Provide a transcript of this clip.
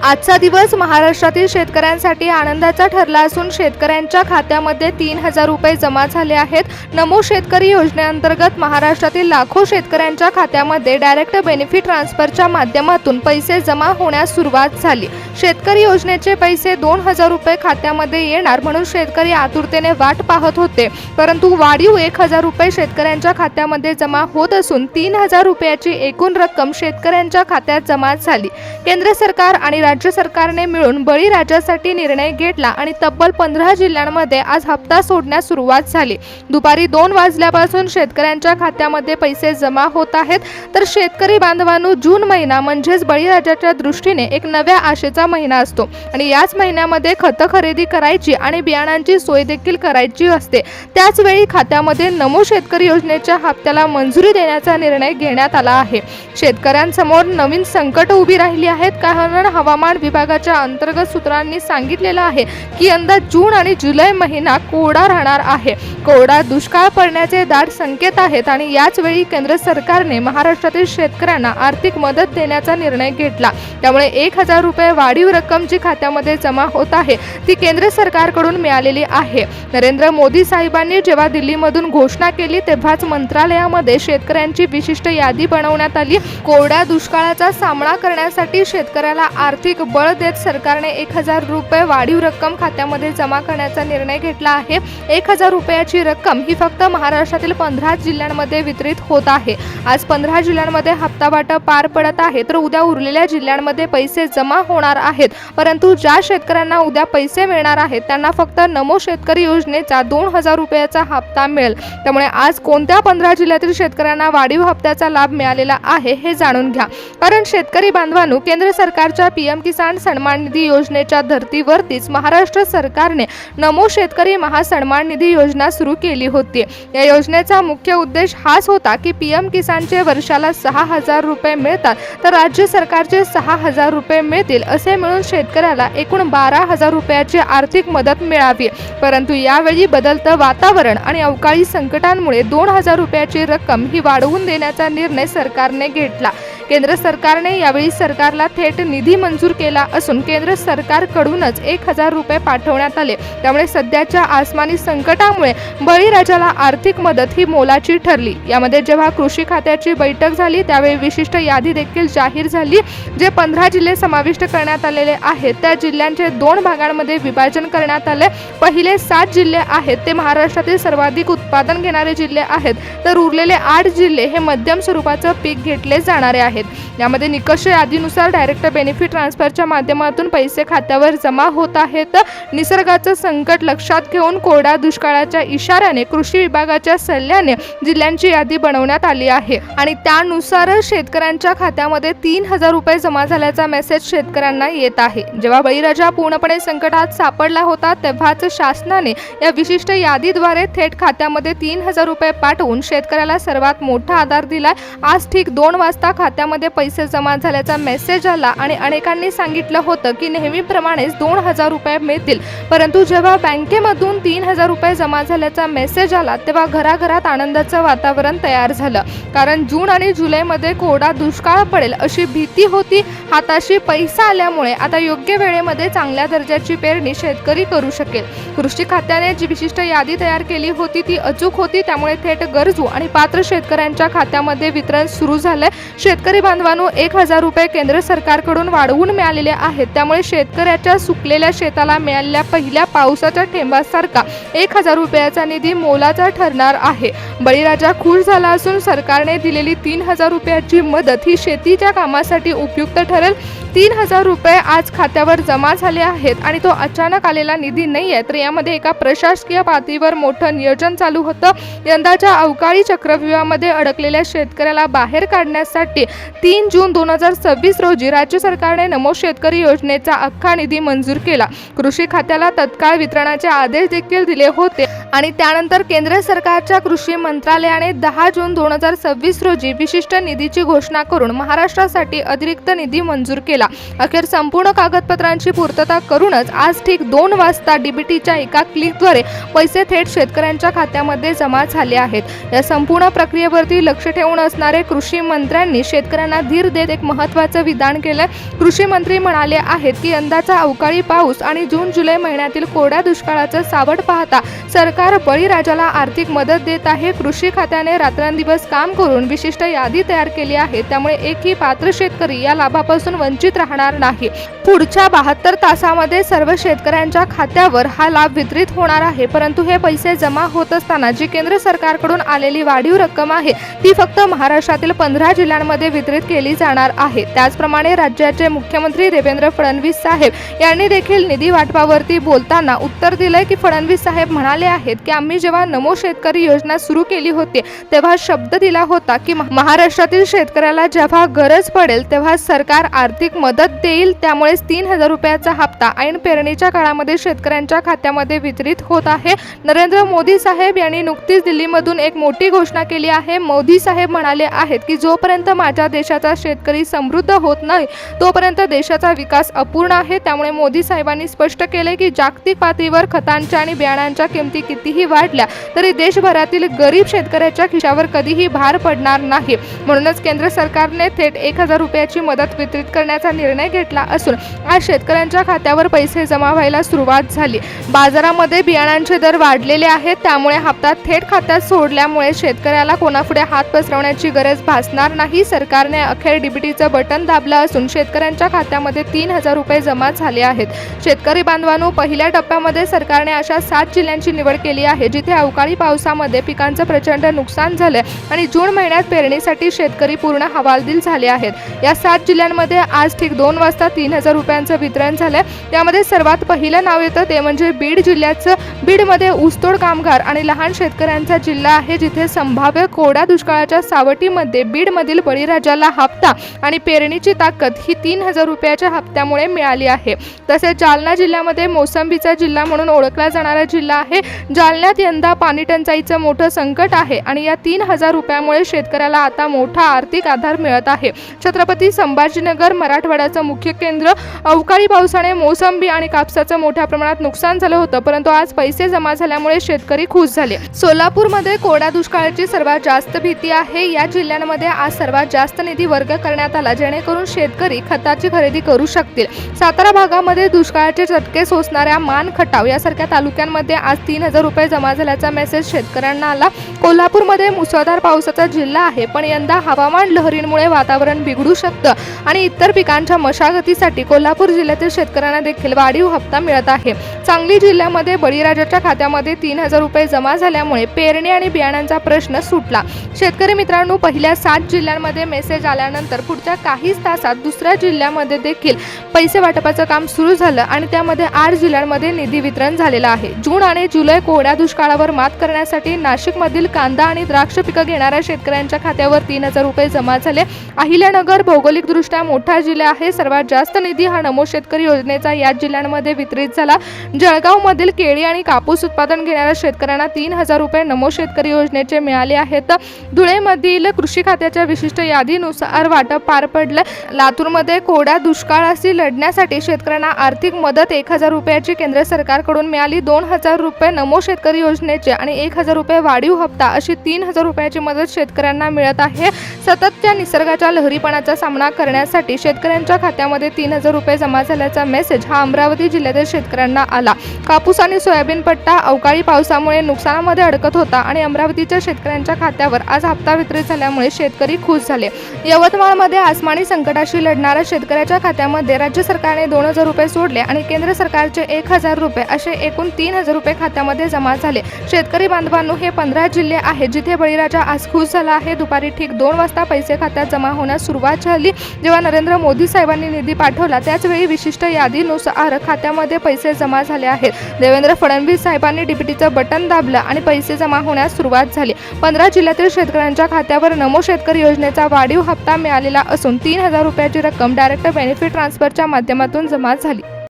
आजचा दिवस महाराष्ट्रातील शेतकऱ्यांसाठी आनंदाचा ठरला असून शेतकऱ्यांच्या खात्यामध्ये 3,000 रुपये जमा झाले आहेत। नमो शेतकरी योजनेअंतर्गत महाराष्ट्रातील लाखो शेतकऱ्यांच्या खात्यामध्ये डायरेक्ट बेनिफिट ट्रान्सफरच्या माध्यमातून पैसे जमा होण्यास सुरुवात झाली। शेतकरी योजनेचे पैसे 2,000 रुपये खात्यामध्ये येणार म्हणून शेतकरी आतुरतेने वाट पाहत होते, परंतु वाढीव 1,000 रुपये शेतकऱ्यांच्या खात्यामध्ये जमा होत असून 3,000 रुपयाची एकूण रक्कम शेतकऱ्यांच्या खात्यात जमा झाली। केंद्र सरकार आणि राज्य सरकारने मिळून बळीराजासाठी निर्णय घेतला आणि तब्बल 15 जिल्ह्यांमध्ये आज हप्ता सोडण्यास सुरुवात झाली। दुपारी 2 वाजल्यापासून शेतकऱ्यांच्या खात्यामध्ये पैसे जमा होत आहेत। तर शेतकरी बांधवांनो, जून महिना म्हणजेच बळीराजाच्या दृष्टीने एक नव्या आशेचा महिना असतो आणि याच महिन्यामध्ये खत खरेदी करायची आणि बियाणांची सोय देखील करायची असते। त्याच वेळी खात्यामध्ये नमो शेतकरी योजनेच्या हप्त्याला मंजुरी देण्याचा निर्णय घेण्यात आला आहे। शेतकऱ्यांसमोर नवीन संकट उभी राहिली आहेत, कारण हवामान विभागाच्या अंतर्गत सूत्रांनी सांगितलेलं आहे की यंदा जून आणि जुलै महिना कोरडा राहणार आहे। कोरडा दुष्काळ पडण्याचे दाट संकेत आहेत आणि याच वेळी केंद्र सरकारने महाराष्ट्रातील शेतकऱ्यांना आर्थिक मदत देण्याचा निर्णय घेतला। त्यामुळे 1,000 रुपये वाढीव रक्कम जी खात्यामध्ये जमा होत आहे ती केंद्र सरकारकडून मिळालेली आहे। नरेंद्र मोदी साहेबांनी जेव्हा दिल्लीमधून घोषणा केली तेव्हाच मंत्रालयामध्ये शेतकऱ्यांची विशिष्ट यादी बनवण्यात आली। कोरड्या दुष्काळाचा सामना करण्यासाठी शेतकऱ्याला आर्थिक बळ देत सरकारने 1,000 रुपये वाढीव रक्कम खात्यामध्ये जमा करण्याचा निर्णय घेतला आहे। 1,000 रुपयाची रक्कम ही फक्त महाराष्ट्रातील 15 जिल्ह्यांमध्ये वितरित होत आहे। आज 15 जिल्ह्यांमध्ये हप्ता वाटप पार पडत आहे, तर उद्या उरलेल्या जिल्ह्यांमध्ये पैसे जमा होणार आहेत। परंतु ज्या शेतकऱ्यांना उद्या पैसे मिळणार आहेत त्यांना फक्त नमो शेतकरी योजनेचा 2,000 रुपयाचा हप्ता मिळेल। त्यामुळे आज कोणत्या 15 जिल्ह्यातील शेतकऱ्यांना वाढीव हप्त्याचा लाभ मिळालेला आहे हे जाणून घ्या। कारण शेतकरी बांधवांनो, केंद्र सरकारच्या पीएम किसान सन्मान निधी योजनेच्या धर्तीवरतीच महाराष्ट्र सरकारने नमो शेतकरी महासन्मान निधी योजना सुरू केली होती। या योजनेचा मुख्य उद्देश हाच होता की पीएम किसानचे वर्षाला 6,000 रुपये मिळतात, तर राज्य सरकारचे 6,000 रुपये मिळतील, असे मिळून शेतकऱ्याला एकूण 12,000 रुपयाची आर्थिक मदत मिळावी। परंतु यावेळी बदलतं वातावरण आणि अवकाळी संकटांमुळे 2,000 रुपयाची रक्कम ही वाढवून देण्याचा निर्णय सरकारने घेतला। केंद्र सरकारने यावेळी सरकारला थेट निधी मंजूर केला असून केंद्र सरकारकडूनच 1,000 रुपये पाठवण्यात आले। त्यामुळे सध्याच्या आसमानी संकटामुळे बळीराजाला आर्थिक मदत ही मोलाची ठरली। यामध्ये जेव्हा कृषी खात्याची बैठक झाली त्यावेळी विशिष्ट यादी देखील जाहीर झाली। जे 15 जिल्हे समाविष्ट करण्यात आलेले आहेत त्या जिल्ह्यांचे 2 भागांमध्ये विभाजन करण्यात आले। पहिले 7 जिल्हे आहेत ते महाराष्ट्रातील सर्वाधिक उत्पादन घेणारे जिल्हे आहेत, तर उरलेले 8 जिल्हे हे मध्यम स्वरूपाचं पीक घेतले जाणारे आहेत। यामध्ये निकष यादीनुसार डायरेक्ट बेनिफिट ट्रान्सफरच्या माध्यमातून पैसे खात्यावर जमा होत आहेत। निसर्गाचं संकट लक्षात घेऊन कोरड्या दुष्काळाच्या इशाऱ्याने कृषी विभागाच्या सल्ल्याने जिल्ह्यांची यादी बनवण्यात आली आहे आणि त्यानुसार शेतकऱ्यांच्या खात्यामध्ये 3,000 रुपये जमा झाल्याचा मेसेज शेतकऱ्यांना येत आहे। जेव्हा बळीराजा पूर्णपणे संकटात सापडला होता तेव्हाच शासनाने या विशिष्ट यादीद्वारे थेट खात्यामध्ये 3,000 रुपये पाठवून शेतकऱ्याला सर्वात मोठा आधार दिला। आज ठीक 2 वाजता खात्यामध्ये पैसे जमा झाल्याचा मेसेज आला आणि अनेकांनी सांगितलं होतं की नेहमीप्रमाणेच 2,000 रुपये मिळतील, परंतु जेव्हा बँकेमधून 3,000 रुपये जमा झाल्याचा मेसेज आला तेव्हा घराघरात आनंदाचं वातावरण तयार झालं। कारण जून आणि जुलैमध्ये कोरडा दुष्काळ पडेल अशी भीती होती। हाताशी पैसा आल्यामुळे आता योग्य वेळेमध्ये चांगल्या दर्जाची पेरणी शेतकरी करू शकेल। कृषी खात्याने जी विशिष्ट यादी तयार केली होती ती अचूक होती, त्यामुळे थेट गरजू आणि पात्र शेतकऱ्यांच्या खात्यामध्ये वितरण सुरू झालंय। शेतकरी बांधवांनो, 1,000 रुपये केंद्र सरकारकडून वाढवून मिळालेले आहेत। त्यामुळे शेतकऱ्याच्या सुकलेल्या शेताला मिळालेल्या पहिल्या पावसाच्या थेंबासारखा 1,000 रुपयाचा निधी मोलाचा ठरणार आहे। बळीराजा खुश झाला असून सरकारने दिलेली 3,000 रुपयाची मदत ही शेतीच्या कामासाठी उपयुक्त ठरेल। 3,000 रुपये आज खात्यावर जमा झाले आहेत आणि तो अचानक आलेला निधी नाही आहे, तर यामध्ये एका प्रशासकीय पातळीवर मोठं नियोजन चालू होतं। यंदाच्या अवकाळी चक्रव्यूहामध्ये अडकलेल्या शेतकऱ्याला बाहेर काढण्यासाठी 3 जून 2026 रोजी राज्य सरकारने नमो शेतकरी योजनेचा अख्खा निधी मंजूर केला। कृषी खात्याला तत्काळ वितरणाचे आदेश देखील दिले होते आणि त्यानंतर केंद्र सरकारच्या कृषी मंत्रालयाने 10 जून 2026 रोजी विशिष्ट निधीची घोषणा करून महाराष्ट्रासाठी अतिरिक्त निधी मंजूर केला। अखेर संपूर्ण कागदपत्रांची पूर्तता करूनच आज ठीक 2 वाजता डीबीटीच्या एका क्लिकद्वारे पैसे थेट शेतकऱ्यांच्या खात्यामध्ये जमा झाले आहेत। या संपूर्ण प्रक्रियेवरती लक्ष ठेवून असणारे कृषी मंत्र्यांनी शेतकऱ्यांना धीर देत एक महत्त्वाचं विधान केलं। कृषी मंत्री म्हणाले आहेत की यंदाचा अवकाळी पाऊस आणि जून-जुलै महिन्यातील कोरड्या दुष्काळाचं सावट पाहता सरकार बळीराजाला आर्थिक मदत देत आहे। कृषी खात्याने रात्रंदिवस काम करून विशिष्ट यादी तयार केली आहे, त्यामुळे एकही पात्र शेतकरी या लाभापासून वंचित राहणार नाही। पुढच्या 72 तासामध्ये सर्व शेतकऱ्यांच्या खात्यावर हा लाभ वितरित होणार आहे। परंतु हे पैसे जमा होत असताना जी केंद्र सरकारकडून आलेली वाढीव रक्कम आहे ती फक्त महाराष्ट्रातील 15 जिल्ह्यांमध्ये वितरित केली जाणार आहे। त्याचप्रमाणे राज्याचे मुख्यमंत्री देवेंद्र फडणवीस साहेब यांनी देखील निधी वाटपावरती बोलताना उत्तर दिले की फडणवीस साहेब म्हणाले आहेत की आम्ही जेव्हा नमो शेतकरी योजना सुरू केली होती तेव्हा शब्द दिला होता की महाराष्ट्रातील शेतकऱ्याला जेव्हा गरज पडेल तेव्हा सरकार आर्थिक मदत देईल। त्यामुळे 3000 रुपयाचा हप्ता ऐन पेरणीच्या काळामध्ये शेतकऱ्यांच्या खात्यामध्ये वितरित होत आहे। नरेंद्र मोदी साहेब यांनी नुकतीच दिल्लीमधून एक मोठी घोषणा केली आहे। मोदी साहेब म्हणाले आहेत की जोपर्यंत माझ्या देशाचा शेतकरी समृद्ध होत नाही तोपर्यंत देशाचा विकास अपूर्ण आहे। त्यामुळे मोदी साहेबांनी स्पष्ट केले की जागतिक पातळीवर खतांच्या आणि बियाणांच्या किमती कितीही वाढल्या तरी देशभरातील गरीब शेतकऱ्याच्या खिशावर कधीही भार पडणार नाही। म्हणूनच केंद्र सरकारने थेट 1000 रुपयाची मदत वितरित करण्याचा निर्णय घेतला असून आज शेतकऱ्यांच्या खात्यावर पैसे जमा व्हायला सुरुवात झाली। बाजारामध्ये बियाणांचे दर वाढलेले आहेत, त्यामुळे हप्ता थेट खात्यात सोडल्यामुळे शेतकऱ्याला कोणापुढे हात पसरवण्याची गरज भासणार नाही। सरकारने अखेर डीबीटीचं बटन दाबलं असून शेतकऱ्यांच्या खात्यामध्ये 3000 रुपये जमा झाले आहेत। शेतकरी बांधवांनो, पहिल्या टप्प्यामध्ये सरकारने अशा 7 जिल्ह्यांची निवड केली आहे जिथे अवकाळी पावसामध्ये पिकांचं प्रचंड नुकसान झाले आणि जून महिन्यात पेरणीसाठी शेतकरी पूर्ण हवालदिल झाले आहेत। या 7 जिल्ह्यांमध्ये आज ठीक 2 वाजता 3000 रुपयांचं वितरण झालं। त्यामध्ये सर्वात पहिलं नाव येतं ते म्हणजे बीड जिल्ह्याचं। बीडमध्ये ऊसतोड कामगार आणि लहान शेतकऱ्यांचा जिल्हा आहे जिथे संभाव्य कोरड्या दुष्काळाच्या सावटीमध्ये बीडमधील बळीराजाला हप्ता आणि पेरणीची ताकद ही 3000 रुपयाच्या हप्त्यामुळे मिळाली आहे। तसेच जालना जिल्ह्यामध्ये मोसंबीचा जिल्हा म्हणून ओळखला जाणारा जिल्हा आहे। जालन्यात यंदा पाणी टंचाईचं मोठं संकट आहे आणि या 3000 रुपयामुळे शेतकऱ्याला आता मोठा आर्थिक आधार मिळत आहे। छत्रपती संभाजीनगर मराठवाड्याचं मुख्य केंद्र। अवकाळी पावसाने मोसंबी आणि कापसाचं मोठ्या प्रमाणात नुकसान झालं होतं, परंतु आज पैसे जमा झाल्यामुळे शेतकरी खुश झाले। सोलापूरमध्ये कोरड्या दुष्काळाची सर्वात जास्त भीती आहे। या जिल्ह्यांमध्ये आज सर्वात जास्त निधी वर्ग करण्यात आला जेणेकरून शेतकरी खताची खरेदी करू शकतील। सातारा भागामध्ये दुष्काळाचे चटके सोसणाऱ्या मान, खटाव यासारख्या तालुक्यांमध्ये आज 3000 रुपये जमा झाल्याचा मेसेज शेतकऱ्यांना आला। कोल्हापूरमध्ये मुसळधार पावसाचा जिल्हा आहे, पण यंदा हवामान लहरींमुळे वातावरण बिघडू शकतं आणि इतर पिकांच्या मशागतीसाठी कोल्हापूर जिल्ह्यातील शेतकऱ्यांना देखील वाढीव हप्ता मिळत आहे। सांगली जिल्ह्यामध्ये बळीराजाच्या खात्यामध्ये 3000 रुपये जमा झाल्यामुळे पेरणी आणि बियाणांचा प्रश्न सुटला। शेतकरी मित्रांनो, पहिल्या 7 जिल्ह्यांमध्ये मेसेज आल्यानंतर पुढच्या काहीच तासात दुसऱ्या जिल्ह्यामध्ये देखील पैसे वाटपाचं काम सुरू झालं आणि त्यामध्ये 8 जिल्ह्यांमध्ये निधी वितरण झालेलं आहे। जून आणि जुलै कोरड्या दुष्काळावर मात करण्यासाठी नाशिकमधील कांदा आणि द्राक्ष पिकं घेणाऱ्या शेतकऱ्यांच्या खात्यावर 3000 रुपये जमा झाले। अहिल्यानगर भौगोलिकदृष्ट्या मोठा जिल्हा आहे। सर्वात जास्त निधी हा नमो शेतकरी योजनेचा या जिल्ह्यांमध्ये वितरित झाला। जळगावमधील केळी आणि कापूस उत्पादन घेणाऱ्या शेतकऱ्यांना 3000 रुपये नमो शेतकरी योजनेचे मिळाले आहेत। धुळेमधील कृषी खात्याच्या विशिष्ट यादीनुसार वाटप पार पडलं। लातूरमध्ये कोरड्या दुष्काळाशी लढण्यासाठी शेतकऱ्यांना आर्थिक मदत 1000 रुपयाची केंद्र सरकारकडून मिळाली। 2000 रुपये नमो शेतकरी योजनेचे आणि 1000 रुपये वाढीव हप्ता अशी 3000 रुपयाची मदत शेतकऱ्यांना मिळत आहे। सततच्या निसर्गाच्या लहरीपणाचा सामना करण्यासाठी शेतकऱ्यांच्या खात्यामध्ये 3000 रुपये जमा झाल्याचा मेसेज हा अमरावती जिल्ह्यातील शेतकऱ्यांना आला। कापूस आणि सोयाबीन पट्टा अवकाळी पावसामुळे नुकसानामध्ये अडकत होता आणि अमरावतीच्या शेतकऱ्यांच्या खात्यावर आज हप्ता वितरित झाल्यामुळे शेतकरी खुश झाले। यवतमाळमध्ये आसमानी संकटाशी लढणाऱ्या शेतकऱ्याच्या खात्यामध्ये राज्य सरकारने 2000 रुपये सोडले आणि केंद्र सरकारचे 1000 रुपये असे एकूण 3000 रुपये खात्यामध्ये जमा झाले। शेतकरी बांधवांनो, हे 15 जिल्हे आहेत जिथे बळीराजा आज खुश झाला आहे। दुपारी ठीक 2 वाजता पैसे खात्यात जमा होण्यास सुरुवात झाली। जेव्हा नरेंद्र मोदी साहेबांनी निधी पाठवला त्याचवेळी विशिष्ट यादीनुसार खात्यामध्ये पैसे जमा झाले आहेत। देवेंद्र फडणवीस साहेबांनी डीबीटीचं बटन दाबलं आणि पैसे जमा होण्यास सुरुवात झाली। 15 जिल्ह्यातील शेतकऱ्यांच्या खात्यावर नमो शेतकरी योजनेचा वाढीव हप्ता मिळालेला असून 3000 रुपयाची रक्कम डायरेक्ट बेनिफिट ट्रान्सफरच्या माध्यमातून जमा झाली।